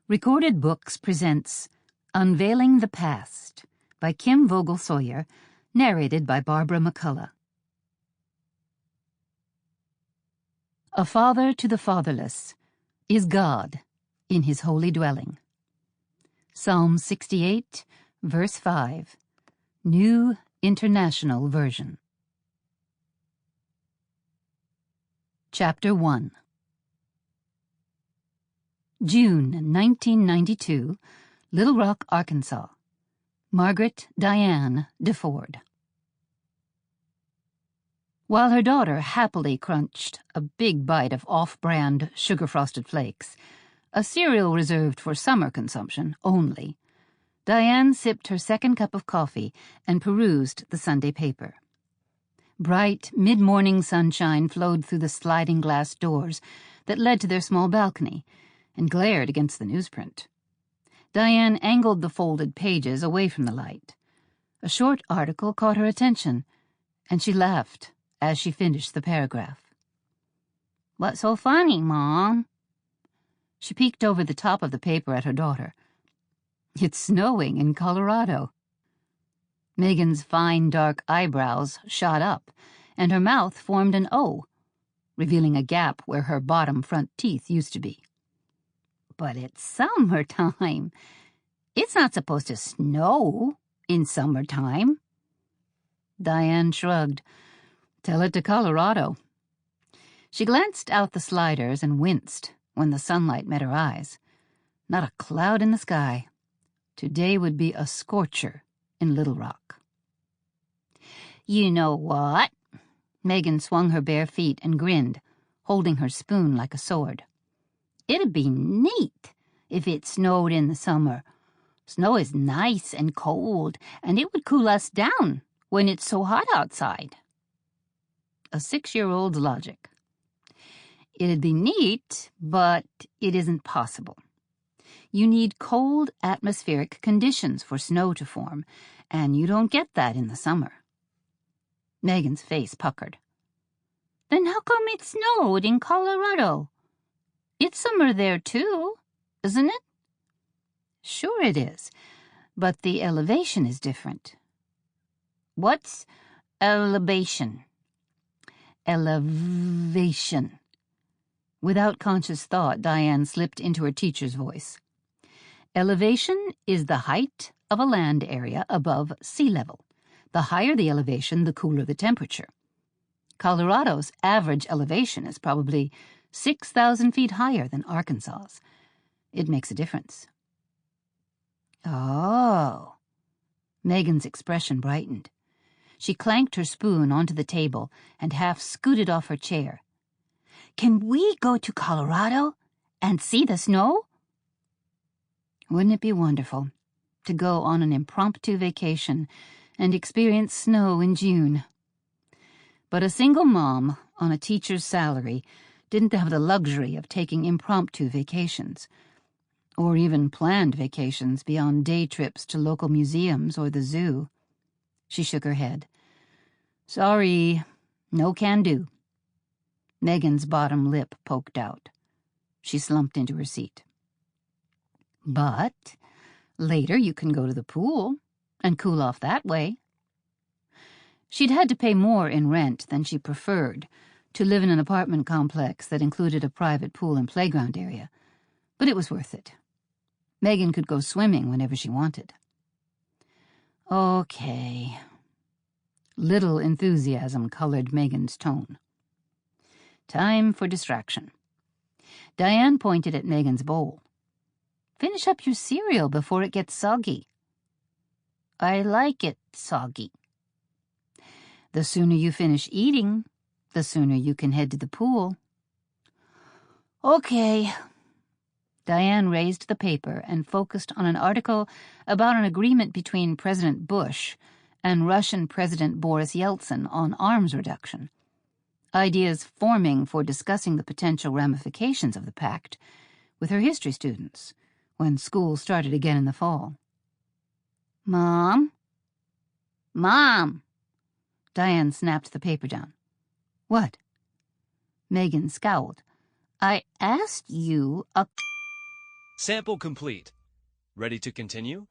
Recorded Books presents Unveiling the Past by Kim Vogel Sawyer, narrated by Barbara Mcculloh. A father to the fatherless is God in his holy dwelling. Psalm 68, verse 5, New International Version. Chapter 1. June 1992, Little Rock, Arkansas. Margaret Diane DeFord. While her daughter happily crunched a big bite of off-brand sugar-frosted flakes, a cereal reserved for summer consumption only, Diane sipped her second cup of coffee and perused the Sunday paper. Bright, mid-morning sunshine flowed through the sliding glass doors that led to their small balcony and glared against the newsprint. Diane angled the folded pages away from the light. A short article caught her attention, and she laughed as she finished the paragraph. "What's so funny, Mom?" She peeked over the top of the paper at her daughter. "It's snowing in Colorado." Meghan's fine, dark eyebrows shot up, and her mouth formed an O, revealing a gap where her bottom front teeth used to be. "But it's summertime. It's not supposed to snow in summertime." Diane shrugged. "Tell it to Colorado." She glanced out the sliders and winced when the sunlight met her eyes. Not a cloud in the sky. Today would be a scorcher in Little Rock. "You know what?" Meghan swung her bare feet and grinned, holding her spoon like a sword. "It'd be neat if it snowed in the summer. Snow is nice and cold, and it would cool us down when it's so hot outside." A 6-year-old's logic. "It'd be neat, but it isn't possible. You need cold atmospheric conditions for snow to form, and you don't get that in the summer." Meghan's face puckered. "Then how come it snowed in Colorado? It's summer there, too, isn't it?" "Sure it is, but the elevation is different." "What's elevation?" "Elevation." Without conscious thought, Diane slipped into her teacher's voice. Elevation is the height of a land area above sea level. The higher the elevation, the cooler the temperature. Colorado's average elevation is probably 6,000 feet higher than Arkansas's. It makes a difference. "Oh." Meghan's expression brightened. She clanked her spoon onto the table and half scooted off her chair. "Can we go to Colorado and see the snow?" Wouldn't it be wonderful to go on an impromptu vacation and experience snow in June? But a single mom on a teacher's salary didn't have the luxury of taking impromptu vacations, or even planned vacations beyond day trips to local museums or the zoo. She shook her head. "Sorry, no can do." Meghan's bottom lip poked out. She slumped into her seat. "But later you can go to the pool and cool off that way." She'd had to pay more in rent than she preferred to live in an apartment complex that included a private pool and playground area, but it was worth it. Meghan could go swimming whenever she wanted. "Okay." Little enthusiasm colored Meghan's tone. Time for distraction. Diane pointed at Meghan's bowl. "Finish up your cereal before it gets soggy." "I like it soggy." "The sooner you finish eating, the sooner you can head to the pool." "Okay." Diane raised the paper and focused on an article about an agreement between President Bush and Russian President Boris Yeltsin on arms reduction. Ideas forming for discussing the potential ramifications of the pact with her history students when school started again in the fall. "Mom? Mom!" Diane snapped the paper down. "What?" . Meghan scowled. "I asked you a Sample complete. Ready to continue?